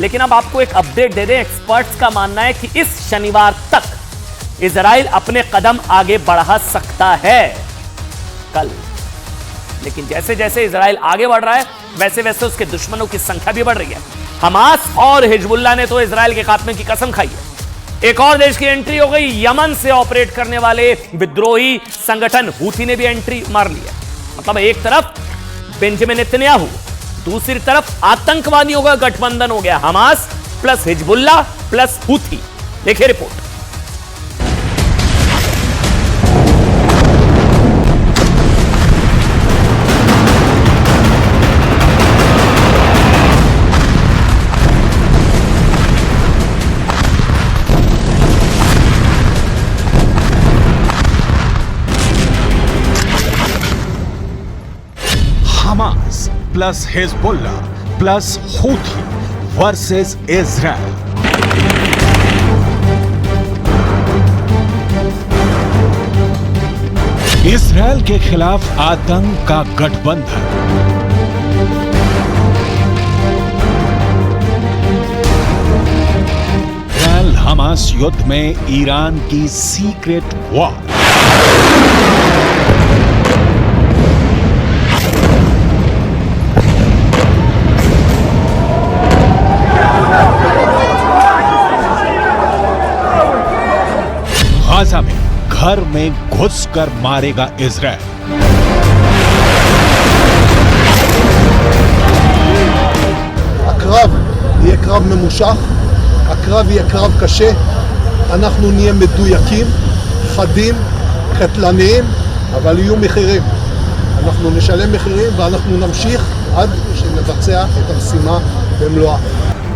लेकिन अब आपको एक अपडेट दे दें, एक्सपर्ट्स का मानना है कि इस शनिवार तक इजराइल अपने कदम आगे बढ़ा सकता है कल। लेकिन जैसे जैसे इजराइल आगे बढ़ रहा है वैसे वैसे उसके दुश्मनों की संख्या भी बढ़ रही है। हमास और हिजबुल्लाह ने तो इजराइल के खात्मे की कसम खाई है। एक और देश की एंट्री हो गई, यमन से ऑपरेट करने वाले विद्रोही संगठन हूथी ने भी एंट्री मार ली है। मतलब एक तरफ बेंजामिन नेतन्याहू, दूसरी तरफ आतंकवादियों का गठबंधन हो गया, Hamas plus Hezbollah plus Houthi. देखिए report. Hamas plus Hezbollah plus Houthi versus Israel. Israel के खिलाफ आतंक का गठबंधन। इजराइल हमास युद्ध में ईरान की सीक्रेट वॉर। गाजा में घर में घुसकर मारेगा इजराइल। הקרב יהיה קרב ממושך, הקרב יהיה קרב קשה, אנחנו נהיה מדויקים, חדים, קטלניים, אבל יהיו מחירים. אנחנו נשלם מחירים ואנחנו נמשיך עד שנבצע את המשימה במלואה.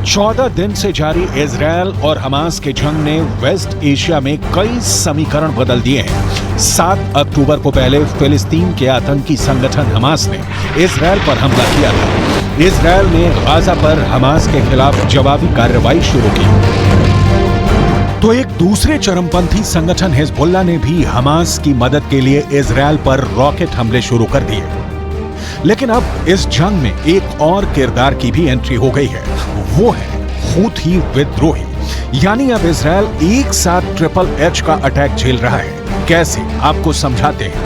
14 दिन से जारी इजराइल और हमास के जंग ने वेस्ट एशिया में कई समीकरण बदल दिए हैं। 7 अक्टूबर को पहले फिलिस्तीन के आतंकी संगठन हमास ने इजराइल पर हमला किया था। इजराइल ने गाजा पर हमास के खिलाफ जवाबी कार्रवाई शुरू की। तो एक दूसरे चरमपंथी संगठन हिजबुल्लाह ने भी हमास की मदद के लिए इजराइल पर रॉकेट हमले शुरू कर दिए। लेकिन अब इस जंग में एक और किरदार की भी एंट्री हो गई है, वो है हूथी विद्रोही। यानी अब इजराइल एक साथ ट्रिपल एच का अटैक झेल रहा है। कैसे, आपको समझाते हैं।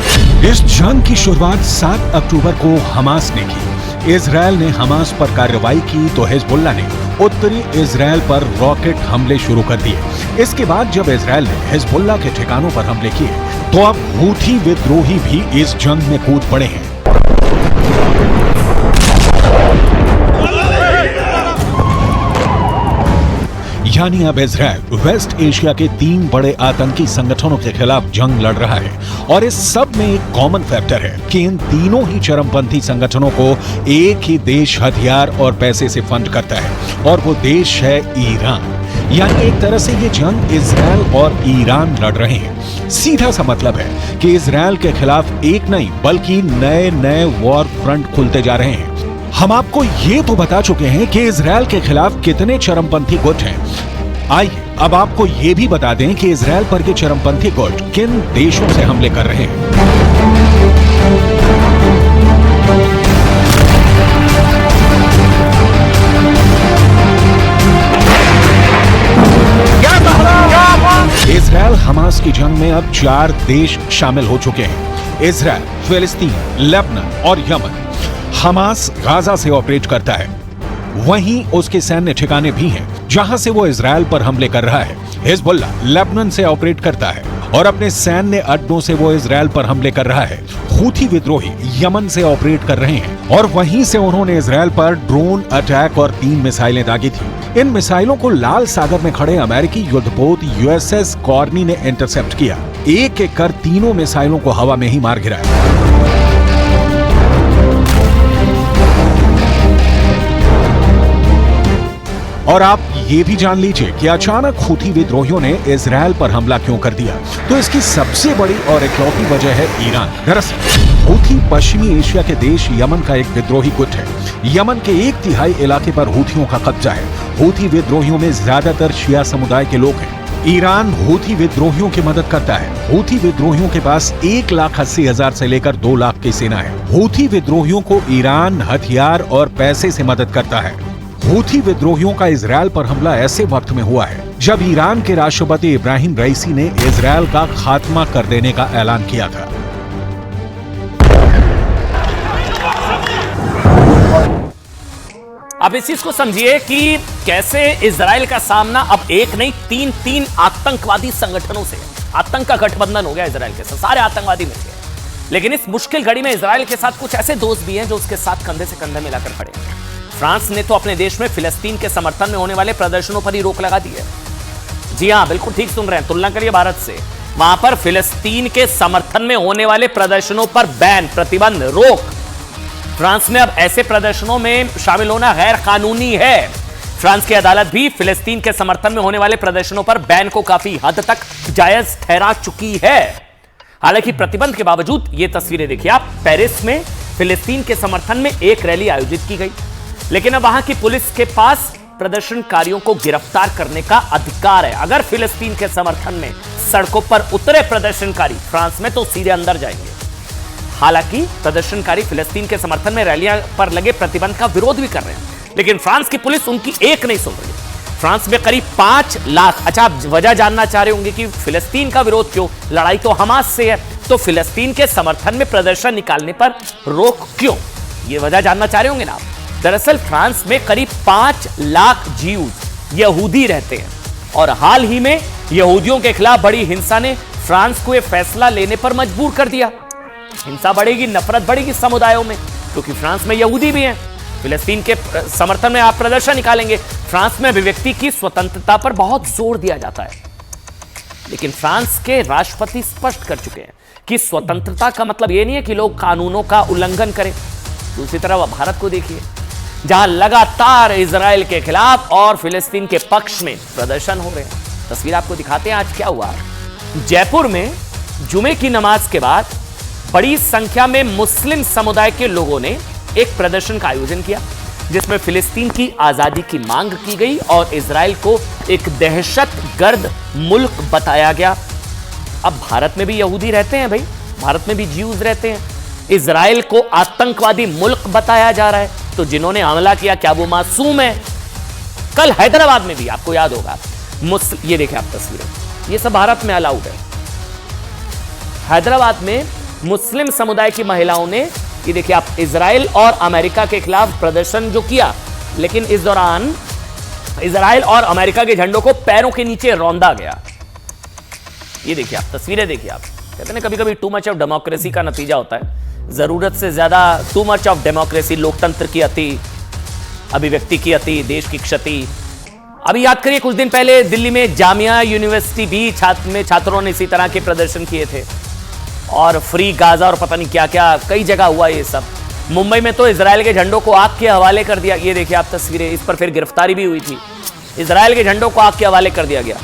इस जंग की शुरुआत 7 अक्टूबर को हमास ने की। इजराइल ने हमास पर कार्रवाई की तो हिजबुल्लाह ने उत्तरी इजराइल पर रॉकेट हमले शुरू कर दिए। इसके बाद जब इजराइल ने हिजबुल्लाह के ठिकानों पर हमले किए तो अब हूथी विद्रोही भी इस जंग में कूद पड़े हैं। यानी अब इजराइल वेस्ट एशिया के 3 बड़े आतंकी संगठनों के खिलाफ जंग लड़ रहा है। और इस सब में एक कॉमन फैक्टर है कि इन तीनों ही चरमपंथी संगठनों को एक ही देश हथियार और पैसे से फंड करता है, और वो देश है ईरान। यानी एक तरह से ये जंग इजराइल और ईरान लड़ रहे हैं। सीधा सा मतलब है कि इजराइल के खिलाफ एक नहीं बल्कि नए नए वॉर फ्रंट खुलते जा रहे हैं। हम आपको ये तो बता चुके हैं कि इजराइल के खिलाफ कितने चरमपंथी गुट हैं। आइए अब आपको ये भी बता दें कि इजराइल पर के चरमपंथी गुट किन देशों से हमले कर रहे हैं। इजराइल हमास की जंग में अब 4 देश शामिल हो चुके हैं। इजराइल, फिलिस्तीन, लेबनान और यमन। हमास गाजा से ऑपरेट करता है, वहीं उसके सैन्य ठिकाने भी हैं जहां से वो इजराइल पर हमले कर रहा है। हिजबुल्लाह लेबनान से ऑपरेट करता है और अपने सैन्य अड्डों से वो इजराइल पर हमले कर रहा है। हूथी विद्रोही यमन से ऑपरेट कर रहे हैं और वहीं से उन्होंने इजराइल पर ड्रोन अटैक और 3 मिसाइलें दागी थी। इन मिसाइलों को लाल सागर में खड़े अमेरिकी युद्धपोत यूएसएस कॉर्नी ने इंटरसेप्ट किया। एक एक कर तीनों मिसाइलों को हवा में ही मार गिराया। और आप ये भी जान लीजिए कि अचानक हूथी विद्रोहियों ने इजराइल पर हमला क्यों कर दिया। तो इसकी सबसे बड़ी और इकलौती वजह है ईरान। दरअसल हूथी पश्चिमी एशिया के देश यमन का एक विद्रोही गुट है। यमन के 1/3 इलाके पर हूथियों का कब्जा है। हूथी विद्रोहियों में ज्यादातर शिया समुदाय के लोग हैं। ईरान हूथी विद्रोहियों की मदद करता है। हूथी विद्रोहियों के पास 1,80,000 से लेकर 2 लाख की सेना है। हूथी विद्रोहियों को ईरान हथियार और पैसे से मदद करता है। हूथी विद्रोहियों का इजरायल पर हमला ऐसे वक्त में हुआ है जब ईरान के राष्ट्रपति इब्राहिम रईसी ने इजरायल का खात्मा कर देने का ऐलान किया था। अब इस चीज को समझिए कि कैसे इजरायल का सामना अब एक नहीं तीन आतंकवादी संगठनों से, आतंक का गठबंधन हो गया इजरायल के साथ, सारे आतंकवादी मिल गए। लेकिन इस मुश्किल घड़ी में इजरायल के साथ कुछ ऐसे दोस्त भी हैं जो उसके साथ कंधे से कंधा मिलाकर खड़े हैं। फ्रांस ने तो अपने देश में फिलिस्तीन के समर्थन में होने वाले प्रदर्शनों पर ही रोक लगा दी है। जी हां, बिल्कुल ठीक सुन रहे हैं, तुलना करिए भारत से। वहां पर फिलिस्तीन के समर्थन में होने वाले प्रदर्शनों पर बैन, प्रतिबंध, रोक। फ्रांस में अब ऐसे प्रदर्शनों में शामिल होना गैर कानूनी है। फ्रांस की अदालत भी फिलिस्तीन के समर्थन में होने वाले प्रदर्शनों पर बैन को काफी हद तक जायज ठहरा चुकी है। हालांकि प्रतिबंध के बावजूद ये तस्वीरें देखिए आप, पेरिस में फिलिस्तीन के समर्थन में एक रैली आयोजित की गई, लेकिन अब वहां की पुलिस के पास प्रदर्शनकारियों को गिरफ्तार करने का अधिकार है। अगर फिलिस्तीन के समर्थन में सड़कों पर उतरे प्रदर्शनकारी फ्रांस में तो सीधे अंदर जाएंगे। हालांकि प्रदर्शनकारी फिलिस्तीन के समर्थन में रैलियां पर लगे प्रतिबंध का विरोध भी कर रहे हैं, लेकिन फ्रांस की पुलिस उनकी एक नहीं सुन रही। फ्रांस में करीब 5 लाख, अच्छा आप वजह जानना चाह रहे होंगे कि फिलिस्तीन का विरोध क्यों, लड़ाई तो हमास से है, तो फिलिस्तीन के समर्थन में प्रदर्शन निकालने पर रोक क्यों, ये वजह जानना चाह रहे होंगे ना आप। दरअसल फ्रांस में करीब 5 लाख ज्यूज यहूदी रहते हैं और हाल ही में यहूदियों के खिलाफ बड़ी हिंसा ने फ्रांस को यह फैसला लेने पर मजबूर कर दिया। हिंसा बढ़ेगी, नफरत बढ़ेगी समुदायों में, क्योंकि फ्रांस में यहूदी भी हैं। फिलिस्तीन के समर्थन में आप प्रदर्शन निकालेंगे। फ्रांस में अभिव्यक्ति की स्वतंत्रता पर बहुत जोर दिया जाता है, लेकिन फ्रांस के राष्ट्रपति स्पष्ट कर चुके हैं कि स्वतंत्रता का मतलब यह नहीं है कि लोग कानूनों का उल्लंघन करें। दूसरी तरफ भारत को देखिए, जहां लगातार इजरायल के खिलाफ और फिलिस्तीन के पक्ष में प्रदर्शन हो रहे हैं। तस्वीर आपको दिखाते हैं आज क्या हुआ। जयपुर में जुमे की नमाज के बाद बड़ी संख्या में मुस्लिम समुदाय के लोगों ने एक प्रदर्शन का आयोजन किया, जिसमें फिलिस्तीन की आजादी की मांग की गई और इजरायल को एक दहशतगर्द मुल्क बताया गया। अब भारत में भी यहूदी रहते हैं भाई, भारत में भी ज्यूज रहते हैं। इजरायल को आतंकवादी मुल्क बताया जा रहा है, तो जिन्होंने हमला किया क्या वो मासूम है? कल हैदराबाद में भी आपको याद होगा, ये देखिए आप तस्वीरें, ये सब भारत में अलाउड है। हैदराबाद में मुस्लिम समुदाय की महिलाओं ने, ये देखिए आप, इजरायल और अमेरिका के खिलाफ प्रदर्शन जो किया, लेकिन इस दौरान इजरायल और अमेरिका के झंडों को पैरों के नीचे रौंदा गया। ये देखिए आप तस्वीरें देखिए आप। कहते हैं कभी कभी टू मच ऑफ डेमोक्रेसी का नतीजा होता है, जरूरत से ज्यादा टू मच ऑफ डेमोक्रेसी, लोकतंत्र की अति, अभिव्यक्ति की अति, देश की क्षति। अभी याद करिए कुछ दिन पहले दिल्ली में जामिया यूनिवर्सिटी भी छात्रों ने इसी तरह के प्रदर्शन किए थे, और फ्री गाजा और पता नहीं क्या क्या कई जगह हुआ ये सब। मुंबई में तो इजरायल के झंडों को आग के हवाले कर दिया। ये देखिए आप तस्वीरें, इस पर फिर गिरफ्तारी भी हुई थी। इजरायल के झंडों को आग के हवाले कर दिया गया।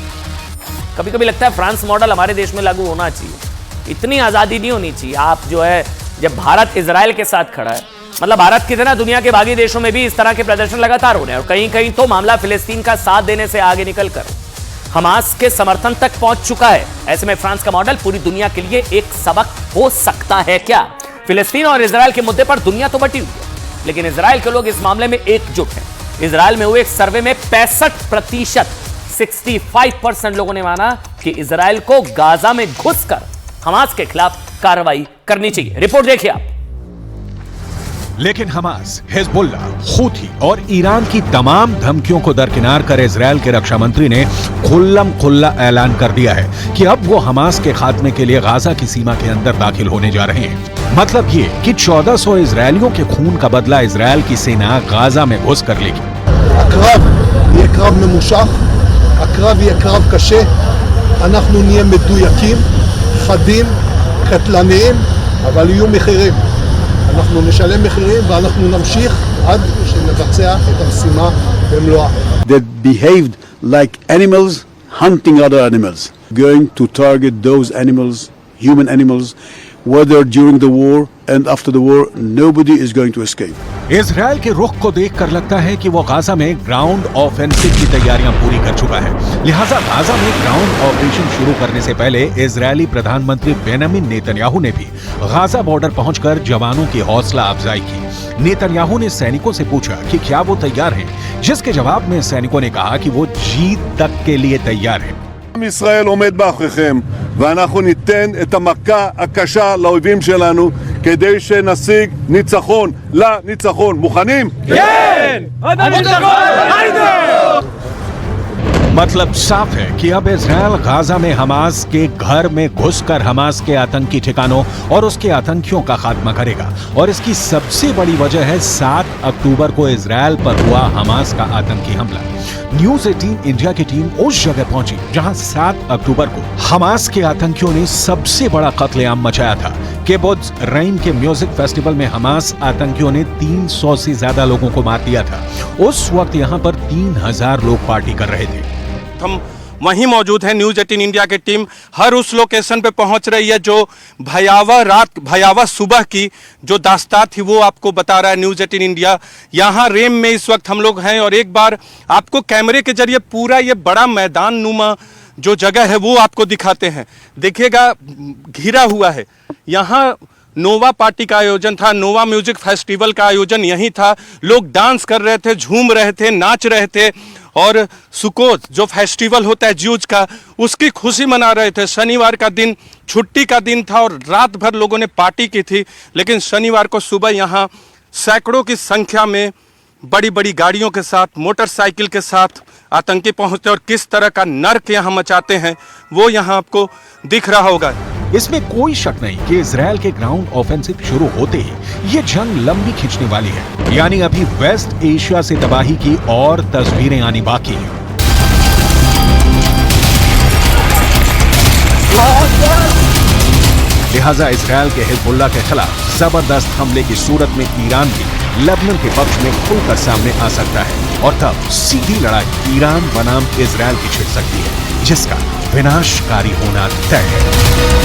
कभी कभी लगता है फ्रांस मॉडल हमारे देश में लागू होना चाहिए। इतनी आजादी नहीं होनी चाहिए। आप जो है, जब भारत इजरायल के साथ खड़ा है, मतलब भारत की तरह दुनिया के बाकी देशों में भी इस तरह के प्रदर्शन लगातार हो रहे हैं, और कहीं कहीं तो मामला फिलिस्तीन का साथ देने से आगे निकलकर हमास के समर्थन तक पहुंच चुका है। ऐसे में फ्रांस का मॉडल पूरी दुनिया के लिए एक सबक हो सकता है क्या? फिलिस्तीन और इजरायल के मुद्दे पर दुनिया तो बटी हुई है, लेकिन इजरायल के लोग इस मामले में एकजुट हैं। इजरायल में हुए एक सर्वे में 65%, 65% लोगों ने माना कि इजरायल को गाजा में घुसकर हमास के खिलाफ कार्रवाई करनी चाहिए। रिपोर्ट देखिए आप। लेकिन हमास, हिजबुल्लाह, हूथी और ईरान की तमाम धमकियों को दरकिनार कर इजरायल के रक्षा मंत्री ने खुल्लम खुल्ला ऐलान कर दिया है कि अब वो हमास के खात्मे के लिए गाजा की सीमा के अंदर दाखिल होने जा रहे हैं। मतलब ये कि 1400 इजरायलियों के खून का बदला इजरायल की सेना गाजा में घुस कर लेगी। הקרב יהיה קרב ממושך, הקרב יהיה קרב קשה, אנחנו נהיה מדויקים, חדים, קטלניים, אבל יהיו מחירים. אנחנו נשלם מחירים ואנחנו נמשיך עד שנבצע את המשימה במלואה. That behaved like animals hunting other animals, going to target those animals, human animals, whether during the war and after the war, nobody is going to escape. Israel के रुख को देखकर लगता है कि वो गाजा में ग्राउंड ऑफेंसिव की तैयारियां पूरी कर चुका है। लिहाजा गाजा में ग्राउंड ऑपरेशन शुरू करने से पहले इजरायली प्रधानमंत्री बेंजामिन नेतन्याहू ने भी गाजा बॉर्डर पहुंचकर जवानों की हौसला अफजाई की। नेतन्याहू ने सैनिकों से पूछा कि क्या वो तैयार हैं, जिसके जवाब में सैनिकों ने कहा कि वो जीत तक के लिए तैयार हैं। עם ישראל עומד מאחוריכם, ואנחנו ניתן את המכה הקשה לאויבים שלנו כדי שנשיג ניצחון לניצחון. מוכנים? כן! मतलब साफ है कि अब इजराइल गाजा में हमास के घर में घुसकर हमास के आतंकी ठिकानों और उसके आतंकियों का खात्मा करेगा। और इसकी सबसे बड़ी वजह है 7 अक्टूबर को इजराइल पर हुआ हमास का आतंकी हमला। न्यूज 18 इंडिया की टीम उस जगह पहुंची जहां 7 अक्टूबर को हमास के आतंकियों ने सबसे बड़ा कत्लेआम मचाया था। किबुत्ज रईम के म्यूजिक फेस्टिवल में हमास आतंकियों ने 300 से ज्यादा लोगों को मार दिया था। उस वक्त यहां पर 3000 लोग पार्टी कर रहे थे। हम वहीं मौजूद हैं। न्यूज 18 इंडिया की टीम हर उस लोकेशन पे पहुंच रही है जो भयावह सुबह की जो दास्तान थी वो आपको बता रहा है न्यूज 18 इंडिया। यहाँ रेम में इस वक्त हम लोग हैं और एक बार आपको कैमरे के जरिए पूरा ये बड़ा मैदान नुमा जो जगह है वो आपको दिखाते हैं। देखिएगा घिरा हुआ है। यहाँ नोवा पार्टी का आयोजन था, नोवा म्यूजिक फेस्टिवल का आयोजन यहीं था। लोग डांस कर रहे थे, झूम रहे थे, नाच रहे थे और सुकोत जो फेस्टिवल होता है ज्यूज का उसकी खुशी मना रहे थे। शनिवार का दिन छुट्टी का दिन था और रात भर लोगों ने पार्टी की थी। लेकिन शनिवार को सुबह यहाँ सैकड़ों की संख्या में बड़ी बड़ी गाड़ियों के साथ, मोटरसाइकिल के साथ आतंकी पहुंचते और किस तरह का नर्क यहाँ मचाते हैं वो यहाँ आपको दिख रहा होगा। इसमें कोई शक नहीं कि इजराइल के ग्राउंड ऑफेंसिव शुरू होते ही ये जंग लंबी खींचने वाली है। यानी अभी वेस्ट एशिया से तबाही की और तस्वीरें आनी बाकी हैं। लिहाजा इजराइल के हिजबुल्लाह के खिलाफ जबरदस्त हमले की सूरत में ईरान भी लेबनान के पक्ष में खुलकर सामने आ सकता है और तब सीधी लड़ाई ईरान बनाम इजराइल की छिड़ सकती है, जिसका विनाशकारी होना तय है।